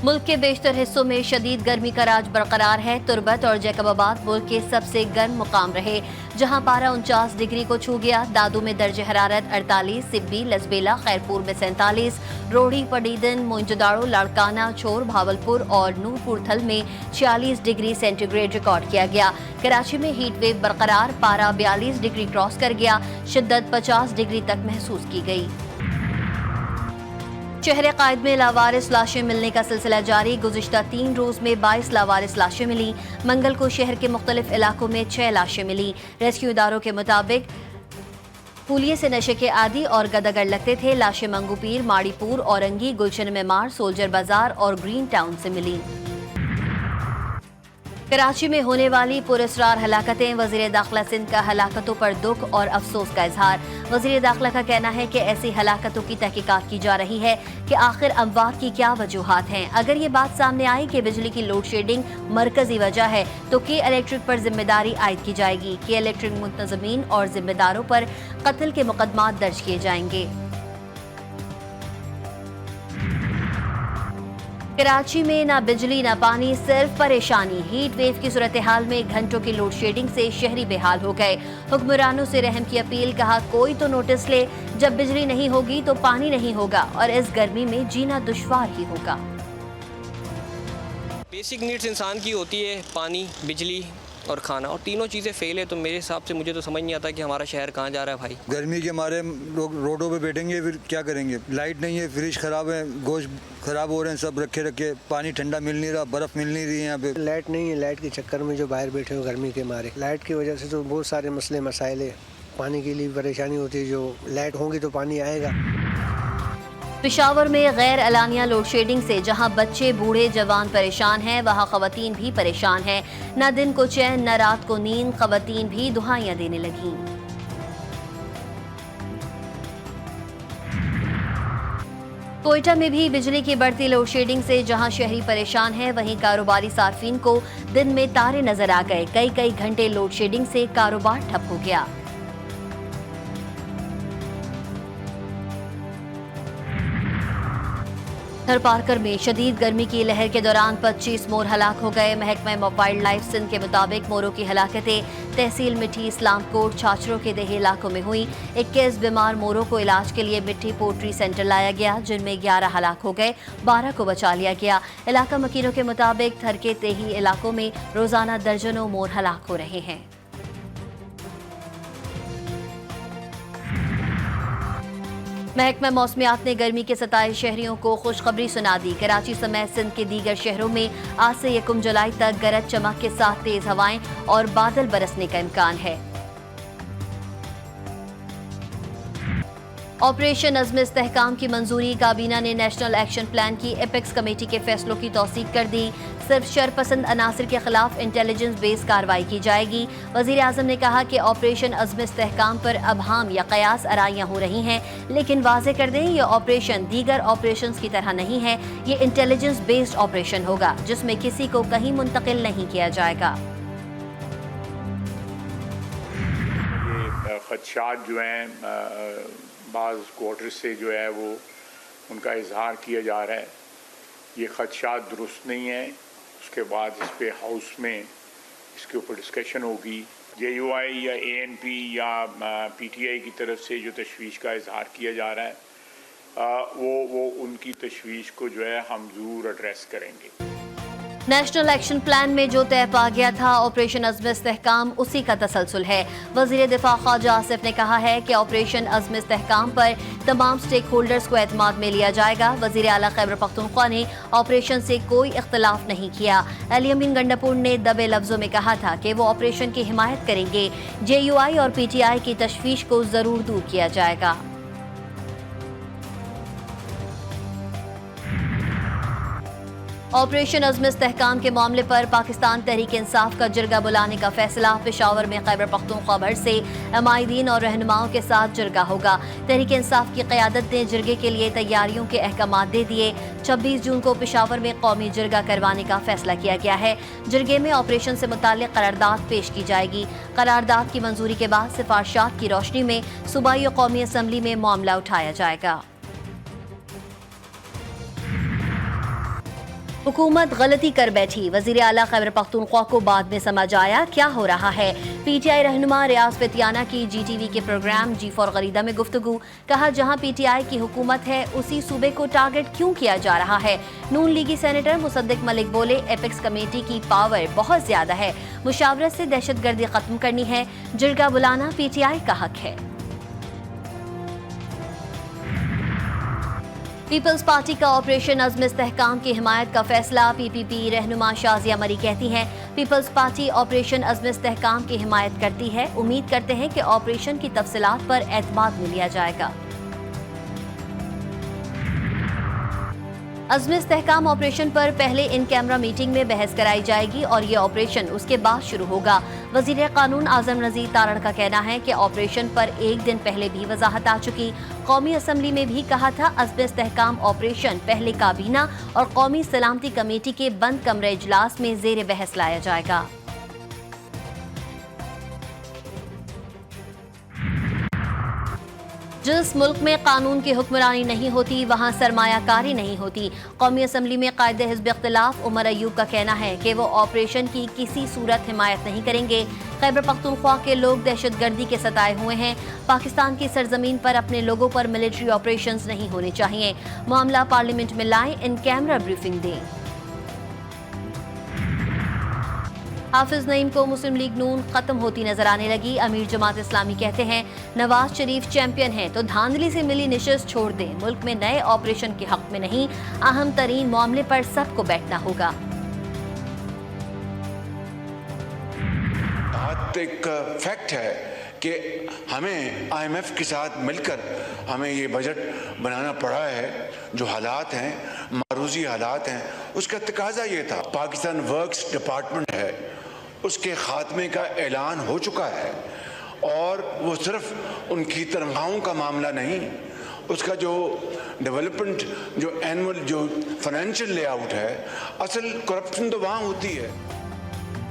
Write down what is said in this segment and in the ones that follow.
मुल्क के बेशतर हिस्सों में शदीद गर्मी का राज बरकरार है। तुर्बत और जैकबाबाद मुल्क के सबसे गर्म मुकाम रहे, जहां पारा 49 डिग्री को छू गया। दादू में दर्ज हरारत 48, सिब्बी, लसबेला, खैरपुर में 47, रोहड़ी, पडीदन, मोइंजोदाड़ो, लाड़काना, छोर, भावलपुर और नूरपुर थल में 46 डिग्री सेंटीग्रेड रिकॉर्ड किया गया। कराची में हीट वेव बरकरार, पारा 42 डिग्री क्रॉस कर गया। शिद्दत 50 डिग्री तक महसूस की गई। शहर कायद में लावारिस लाशें मिलने का सिलसिला जारी। गुज़िश्ता 3 रोज में 22 लावारिस लाशें मिली। मंगल को शहर के मुख्तलिफ इलाकों में 6 लाशें मिली। रेस्क्यू इदारों के मुताबिक पुलिये से नशे के आदी और गदागर लगते थे। लाशें मंगूपीर, माड़ीपुर, औरंगी, गुलशन मेमार, सोल्जर बाजार और ग्रीन टाउन से मिली। कराची में होने वाली पुरस्रार हलाकतें, वज़ीर दाखिला सिंध का हलाकतों पर दुख और अफसोस का इजहार। वज़ीर दाखिला का कहना है कि ऐसी हलाकतों की तहकीकात की जा रही है कि आखिर अमवात की क्या वजूहात हैं। अगर ये बात सामने आई कि बिजली की लोड शेडिंग मरकजी वजह है तो के इलेक्ट्रिक पर जिम्मेदारी आयद की जाएगी। के इलेक्ट्रिक मुंतज़मीन और जिम्मेदारों पर कत्ल के मुकदमात दर्ज किए जाएंगे। कराची में ना बिजली ना पानी, सिर्फ परेशानी। हीट वेव की सूरत हाल में घंटों की लोड शेडिंग से शहरी बेहाल हो गए। हुक्मरानों से रहम की अपील, कहा कोई तो नोटिस ले। जब बिजली नहीं होगी तो पानी नहीं होगा और इस गर्मी में जीना दुश्वार ही होगा। बेसिक नीड्स इंसान की होती है, पानी, बिजली और खाना, और तीनों चीज़ें फेल है तो मेरे हिसाब से मुझे तो समझ नहीं आता कि हमारा शहर कहाँ जा रहा है भाई। गर्मी के मारे लोग रोडों पे बैठेंगे, फिर क्या करेंगे? लाइट नहीं है, फ्रिज खराब है, गोश्त खराब हो रहे हैं, सब रखे रखे, पानी ठंडा मिल नहीं रहा, बर्फ़ मिल नहीं रही है यहाँ पे। लाइट नहीं है, लाइट के चक्कर में जो बाहर बैठे हो गर्मी के मारे, लाइट की वजह से तो बहुत सारे मसले मसाइल है। पानी के लिए परेशानी होती है, जो लाइट होगी तो पानी आएगा। पेशावर में गैर एलानिया लोड शेडिंग से जहां बच्चे, बूढ़े, जवान परेशान हैं, वहां खवातीन भी परेशान हैं। न दिन को चैन न रात को नींद, खवातीन भी दुहाइयां देने लगीं। कोयटा में भी बिजली की बढ़ती लोड शेडिंग से जहां शहरी परेशान हैं, वहीं कारोबारी सार्फिन को दिन में तारे नजर आ गए। कई घंटे लोड शेडिंग से कारोबार ठप हो गया। थरपारकर में शदीद गर्मी की लहर के दौरान 25 मोर हलाक हो गए। महकमा वाइल्ड लाइफ सिंध के मुताबिक मोरों की हलाकतें तहसील मिट्टी, इस्लामकोट, छाछरों के देही इलाकों में हुई। 21 बीमार मोरों को इलाज के लिए मिट्टी पोल्ट्री सेंटर लाया गया, जिनमें 11 हलाक हो गए, 12 को बचा लिया गया। इलाका मकीनों के मुताबिक थर के देही इलाकों में रोजाना दर्जनों मोर हलाक हो रहे हैं। महकमा मौसमियात ने गर्मी के सताए शहरियों को खुशखबरी सुना दी। कराची समेत सिंध के दीगर शहरों में आज से 1 जुलाई तक गरज चमक के साथ तेज हवाएं और बादल बरसने का इम्कान है। ऑपरेशन अज़्म इस्तेहकाम की मंजूरी, काबीना ने नेशनल एक्शन प्लान की एपेक्स कमेटी के फैसलों की तौसीक कर दी। सिर्फ शरपसंद अनासर के खिलाफ इंटेलिजेंस बेस्ड कार्रवाई की जाएगी। वज़ीर आज़म ने कहा कि ऑपरेशन अज़्म इस्तेहकाम पर अबहाम या कयास आराइयाँ हो रही हैं, लेकिन वाज़ेह कर दें ये ऑपरेशन दीगर ऑपरेशंस की तरह नहीं है। ये इंटेलिजेंस बेस्ड ऑपरेशन होगा जिसमें किसी को कहीं मुंतकिल नहीं किया जाएगा। ये खदशात जो हैं बाज़ क्वार्टर से जो है वो उनका इजहार किया जा रहा है, ये खदशात दुरुस्त नहीं है। उसके बाद इस पे हाउस में इसके ऊपर डिस्कशन होगी। JUI या ANP या PTI की तरफ से जो तशवीश का इजहार किया जा रहा है वो उनकी तशवीश को जो है हम ज़रूर एड्रेस करेंगे। नेशनल एक्शन प्लान में जो तय पा गया था ऑपरेशन अज़्म इस्तेहकाम उसी का तसलसल है। वज़ीर दिफा ख्वाजा आसिफ ने कहा है कि ऑपरेशन अज़्म इस्तेहकाम पर तमाम स्टेक होल्डर्स को एतमाद में लिया जाएगा। वज़ीर आला खैबर पख्तूनख्वा ने ऑपरेशन से कोई इख्तलाफ नहीं किया। अली अमीन गंडापुर ने दबे लफ्जों में कहा था कि वो ऑपरेशन की हिमायत करेंगे। JUI और PTI की तशवीश को जरूर दूर किया जाएगा। ऑपरेशन अज़्म इस्तेहकाम के मामले पर पाकिस्तान तहरीक इंसाफ का जरगा बुलाने का फैसला। पेशावर में खैबर पख्तूनख्वा भर से अमायदीन और रहनुमाओं के साथ जरगा होगा। तहरीक इंसाफ की क़यादत ने जरगे के लिए तैयारियों के अहकामात दे दिए। 26 जून को पेशावर में कौमी जरगा करवाने का फैसला किया गया है। जरगे में ऑपरेशन से मुताल्लिक़ करारदाद पेश की जाएगी। करारदाद की मंजूरी के बाद सिफारिशात की रोशनी में सूबाई और कौमी असम्बली में मामला उठाया जाएगा। हुकूमत गलती कर बैठी, वजीर आला खैबर पख्तूनख्वा को बाद में समझ आया क्या हो रहा है। पीटीआई रहनुमा रियाज फितियाना की जीटीवी के प्रोग्राम जी फॉर गरीदा में गुफ्तगू, कहा जहां पीटीआई की हुकूमत है उसी सूबे को टारगेट क्यों किया जा रहा है। नून लीगी सेनेटर मुसद्दिक मलिक बोले एपेक्स कमेटी की पावर बहुत ज्यादा है, मुशावरत से दहशतगर्दी खत्म करनी है, जिरगा बुलाना पीटीआई का हक है। पीपल्स पार्टी का ऑपरेशन अज़्म इस्तेहकाम की हिमायत का फैसला, पीपीपी रहनुमा शाजिया मरी कहती हैं पीपल्स पार्टी ऑपरेशन अज़्म इस्तेहकाम की हिमायत करती है, उम्मीद करते हैं कि ऑपरेशन की तफसीलात पर एतमाद में लिया जाएगा। अज़्म इस्तेहकाम ऑपरेशन पर पहले इन कैमरा मीटिंग में बहस कराई जाएगी और ये ऑपरेशन उसके बाद शुरू होगा। वज़ीर कानून आज़म नज़ीर तारड़ का कहना है कि ऑपरेशन पर एक दिन पहले भी वजाहत आ चुकी। कौमी असम्बली में भी कहा था अज़्म इस्तेहकाम ऑपरेशन पहले काबीना और कौमी सलामती कमेटी के बंद कमरे इजलास में ज़ेर बहस लाया जाएगा। जिस मुल्क में कानून की हुक्मरानी नहीं होती वहाँ सरमायाकारी नहीं होती। कौमी असम्बली में कायदे हिज़्ब इख्तिलाफ उमर अयूब का कहना है कि वो ऑपरेशन की किसी सूरत हिमायत नहीं करेंगे। खैबर पख्तूनख्वा के लोग दहशतगर्दी के सताए हुए हैं, पाकिस्तान की सरजमीन पर अपने लोगों पर मिलिट्री ऑपरेशंस नहीं होने चाहिए। मामला पार्लियामेंट में लाएं, इन कैमरा ब्रीफिंग दें। हाफिज नईम को मुस्लिम लीग नून खत्म होती नजर आने लगी। अमीर जमात इस्लामी कहते हैं नवाज शरीफ चैंपियन हैं तो धांधली से मिली निशस्त छोड़ दें, मुल्क में नए ऑपरेशन के हक में नहीं, अहम तरीन मामले पर सबको बैठना होगा। एक फैक्ट है कि हमें IMF के साथ मिलकर हमें ये बजट बनाना पड़ा है। जो हालात हैं, मारूजी हालात हैं, उसका तकाजा ये था। पाकिस्तान वर्क्स डिपार्टमेंट है, उसके खात्मे का ऐलान हो चुका है और वो सिर्फ उनकी तनख्वाहों का मामला नहीं, उसका जो डेवलपमेंट, जो एनुअल, जो फाइनेंशियल लेआउट है, असल करप्शन तो वहाँ होती है।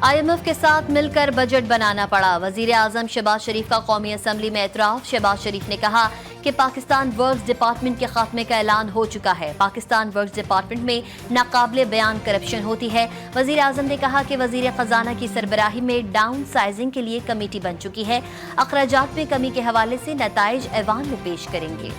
IMF के साथ मिलकर बजट बनाना पड़ा। वजीर आजम शहबाज शरीफ का कौमी असम्बली में एतराफ। शहबाज शरीफ ने कहा कि पाकिस्तान वर्क्स डिपार्टमेंट के खात्मे का ऐलान हो चुका है। पाकिस्तान वर्क्स डिपार्टमेंट में नाकाबिले बयान करप्शन होती है। वजीर आजम ने कहा कि वजीर खजाना की सरबराही में डाउन साइजिंग के लिए कमेटी बन चुकी है, अखराजात में कमी के हवाले से नताइज ऐवान में पेश करेंगे।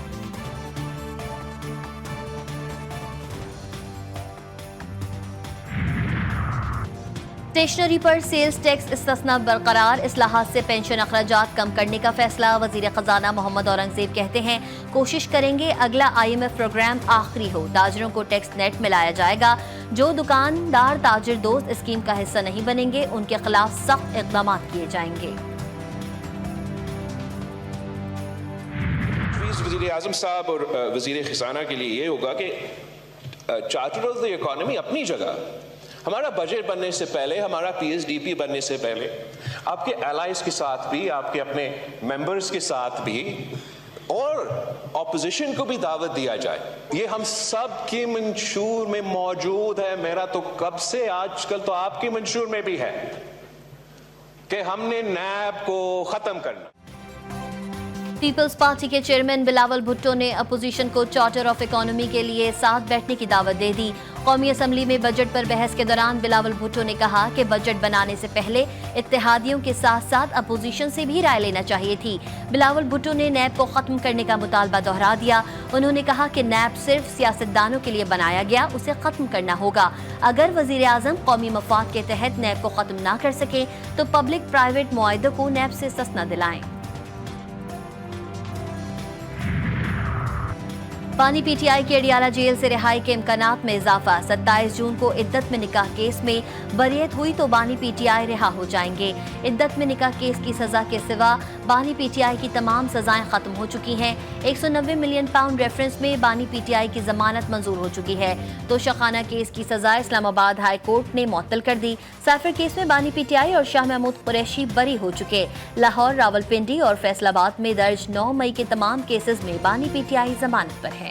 स्टेशनरी पर सेल्स टैक्स इस्तिस्ना बरकरार। इस्लाहात से पेंशन अखराजात कम करने का फैसला। वजीर खजाना मोहम्मद औरंगजेब कहते हैं कोशिश करेंगे अगला IMF प्रोग्राम आखिरी हो, ताजरों को टैक्स नेट में लाया जाएगा। जो दुकानदार ताजिर दोस्त स्कीम का हिस्सा नहीं बनेंगे उनके खिलाफ सख्त इक़दाम किए जाएंगे। वज़ीर आज़म साहब और वज़ीर खजाना के लिए ये होगा कि चार्टर ऑफ द इकोनॉमी अपनी जगह, हमारा बजट बनने से पहले, हमारा PSDP बनने से पहले आपके एलाइज के साथ भी, आपके अपने मेंबर्स के साथ भी और ऑपोजिशन को भी दावत दिया जाए। ये हम सब की मंशूर में मौजूद है। मेरा तो कब से, आजकल तो आपके मंशूर में भी है कि हमने नैब को खत्म करना। पीपल्स पार्टी के चेयरमैन बिलावल भुट्टो ने अपोजिशन को चार्टर ऑफ इकोनॉमी के लिए साथ बैठने की दावत दे दी। कौमी असम्बली में बजट पर बहस के दौरान बिलावल भुट्टो ने कहा कि बजट बनाने से पहले इत्तेहादियों के साथ साथ अपोजिशन से भी राय लेना चाहिए थी। बिलावल भुट्टो ने नैब को खत्म करने का मुतालबा दोहरा दिया। उन्होंने कहा कि नैब सिर्फ सियासतदानों के लिए बनाया गया, उसे खत्म करना होगा। अगर वजीर आजम कौमी मफाद के तहत नैब को खत्म ना कर सके तो पब्लिक प्राइवेट मुआहिदों को नैब से सस्ता दिलाएं। बानी PTI की अडियाला जेल से रिहाई के इम्कानात में इजाफा। 27 जून को इद्दत में निकाह केस में बरियत हुई तो बानी PTI रिहा हो जाएंगे। इद्दत में निकाह केस की सजा के सिवा बानी PTI की तमाम सजाएं खत्म हो चुकी हैं। 190 मिलियन पाउंड रेफरेंस में बानी PTI की जमानत मंजूर हो चुकी है। तो शखाना केस की सजा इस्लामाबाद हाई कोर्ट ने मुअत्तल कर दी। साफिर केस में बानी PTI और शाह महमूद कुरैशी बरी हो चुके। लाहौर, रावलपिंडी और फैसलाबाद में दर्ज 9 मई के तमाम केसेस में बानी PTI जमानत पर है।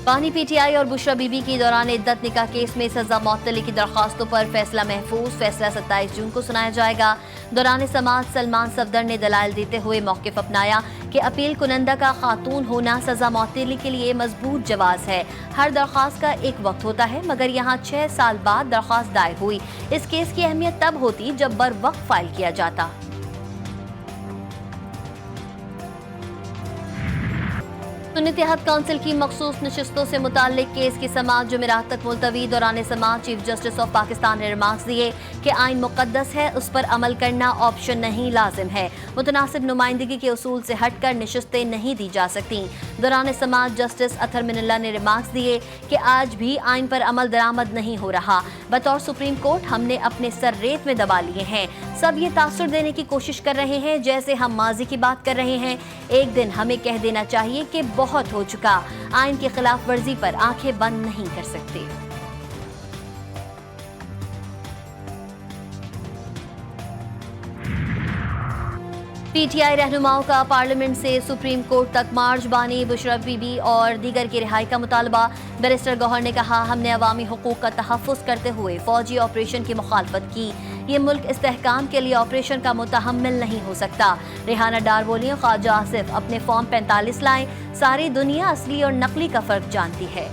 बानी पीटीआई और बुशरा बीबी की दौरान इद्दत निकाह केस में सजा मौतली की दरख्वास्तों पर फैसला महफूज। फैसला 27 जून को सुनाया जाएगा। दौरान समात सलमान सफदर ने दलाइल देते हुए मौक़िफ़ अपनाया कि अपील कुनंदा का खातून होना सजा मौतली के लिए मजबूत जवाज़ है। हर दरख्वास्त का एक वक्त होता है, मगर यहाँ 6 साल बाद दरख्वास्त दायर हुई। इस केस की अहमियत तब होती जब बर वक्त फाइल किया जाता। सुन्नी इत्तेहाद काउंसिल की मखसूस नशिस्तों से मुताल्लिक केस की समाअत जुमेरात तक मुलतवी। दौरान समाअत चीफ जस्टिस ऑफ पाकिस्तान ने रिमार्क्स दिए कि आइन मुक़द्दस है, उस पर अमल करना ऑप्शन नहीं, लाजिम है। मुतनासिब नुमाइंदगी के उसूल से हटकर नशिस्तें नहीं दी जा सकती। दौरान समाअत जस्टिस अतहर मिनल्ला ने रिमार्क्स दिए कि आज भी आइन पर अमल दरामद नहीं हो रहा। बतौर सुप्रीम कोर्ट हमने अपने सर रेत में दबा लिए हैं। सब ये तासुर देने की कोशिश कर रहे हैं जैसे हम माजी की बात कर रहे हैं। एक दिन हमें कह देना चाहिए कि बहुत हो चुका। आइन की खिलाफ वर्जी पर आंखें बंद नहीं कर सकते। पीटीआई रहनुमाओं का पार्लियामेंट से सुप्रीम कोर्ट तक मार्च। बानी, बुशरा बीबी और दीगर की रिहाई का मुतालबा। बैरिस्टर गौहर ने कहा, हमने अवामी हुकूक का तहफ़्फ़ुज़ करते हुए फौजी ऑपरेशन की मुखालफत की। ये मुल्क इस्तेहकाम के लिए ऑपरेशन का मुतहम्मिल नहीं हो सकता। रेहाना डार बोलियां, ख्वाजा आसिफ अपने फॉर्म 45 लाएं। सारी दुनिया असली और नकली का फर्क जानती है।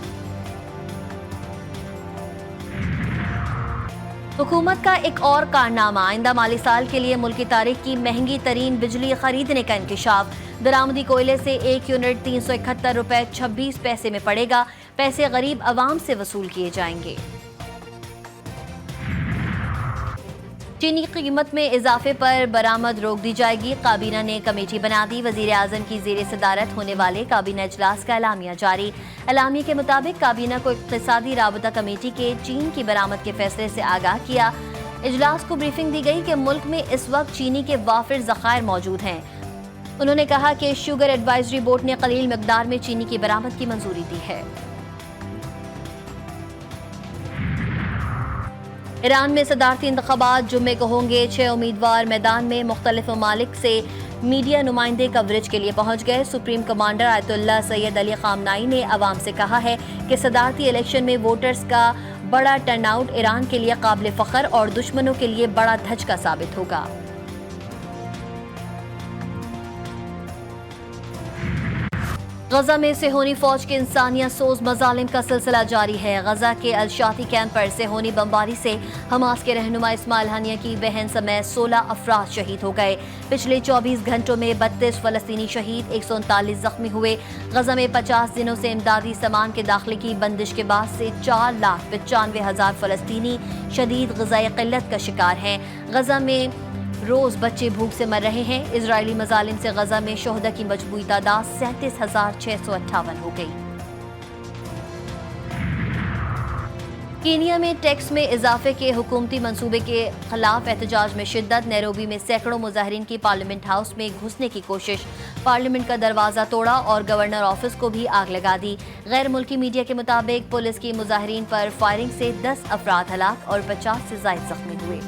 हुकूमत का एक और कारनामा, आइंदा माली साल के लिए मुल्क की तारीख की महंगी तरीन बिजली खरीदने का इंकशाफ। दरामदी कोयले से 1 यूनिट 371 रुपए 26 पैसे में पड़ेगा। पैसे गरीब आवाम से वसूल किए जाएंगे। चीनी की कीमत में इजाफे पर बरामद रोक दी जाएगी। काबीना ने कमेटी बना दी। वजीर आजम की ज़ेर सदारत होने वाले काबीना इजलास का एलामिया जारी। एलामिया के मुताबिक काबीना को इक़्तिसादी राबता कमेटी के चीन की बरामद के फैसले से आगाह किया। इजलास को ब्रीफिंग दी गई कि मुल्क में इस वक्त चीनी के वाफिर ज़खायर मौजूद हैं। उन्होंने कहा कि शुगर एडवाइजरी बोर्ड ने कलील मिकदार में चीनी की बरामद की मंजूरी दी है। ईरान में सदारती इंतखाबात जुम्मे को होंगे। 6 उम्मीदवार मैदान में। मुख्तलिफ ममालिक से मीडिया नुमाइंदे कवरेज के लिए पहुंच गए। Supreme commander Ayatollah Syed Ali खामनाई ने अवाम से कहा है कि सदारती इलेक्शन में वोटर्स का बड़ा टर्नआउट ईरान के लिए काबिल फ़ख्र और दुश्मनों के लिए बड़ा धचका साबित होगा। गजा में सेहोनी फौज के इंसानियत सोज मजालिम का सिलसिला जारी है। गजा के अलशाती कैंप पर सेहोनी बमबारी से हमास के रहनुमा इस्माइल हानिया की बहन समेत 16 अफराद शहीद हो गए। पिछले 24 घंटों में 32 फलस्तीनी शहीद, 139 जख्मी हुए। गजा में 50 दिनों से इमदादी सामान के दाखिले की बंदिश के बाद से 4,95,000 फलस्तीनी शदीद ग़िज़ाई क़िल्लत का शिकार हैं। गजा में रोज बच्चे भूख से मर रहे हैं। इजरायली मजालिम से गजा में शोहदा की मजबूरी तादाद 37,658 हो गई। कीनिया में टैक्स में इजाफे के हुकूमती मंसूबे के खिलाफ एहतजाज में शिद्दत। नैरोबी में सैकड़ों मुजाहिरीन की पार्लियामेंट हाउस में घुसने की कोशिश। पार्लियामेंट का दरवाज़ा तोड़ा और गवर्नर ऑफिस को भी आग लगा दी। गैर मुल्की मीडिया के मुताबिक पुलिस की मुजाहिरीन पर फायरिंग से 10 अफराद हलाक और 50 से ज़ायद जख्मी हुए।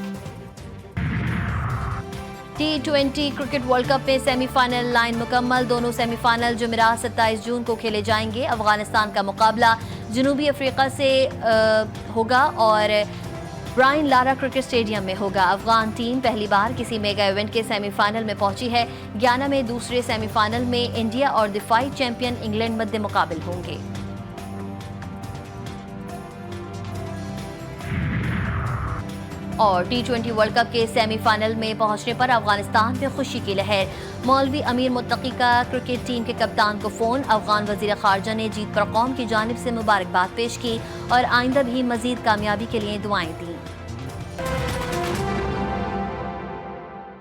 T20 क्रिकेट वर्ल्ड कप में सेमीफाइनल लाइन मुकम्मल। दोनों सेमीफाइनल जुमेरात 27 जून को खेले जाएंगे। अफगानिस्तान का मुकाबला जनूबी अफ्रीका से होगा और ब्रायन लारा क्रिकेट स्टेडियम में होगा। अफगान टीम पहली बार किसी मेगा इवेंट के सेमीफाइनल में पहुंची है। गयाना में दूसरे सेमीफाइनल में इंडिया और दिफाई चैंपियन इंग्लैंड मध्य मुकाबिल होंगे। और T20 वर्ल्ड कप के सेमीफाइनल में पहुंचने पर अफगानिस्तान में खुशी की लहर। मौलवी अमीर मुत्तकी का क्रिकेट टीम के कप्तान को फ़ोन। अफगान वज़ीर ख़ारजा ने जीत पर कौम की जानिब से मुबारकबाद पेश की और आइंदा भी मज़ीद कामयाबी के लिए दुआएं दी।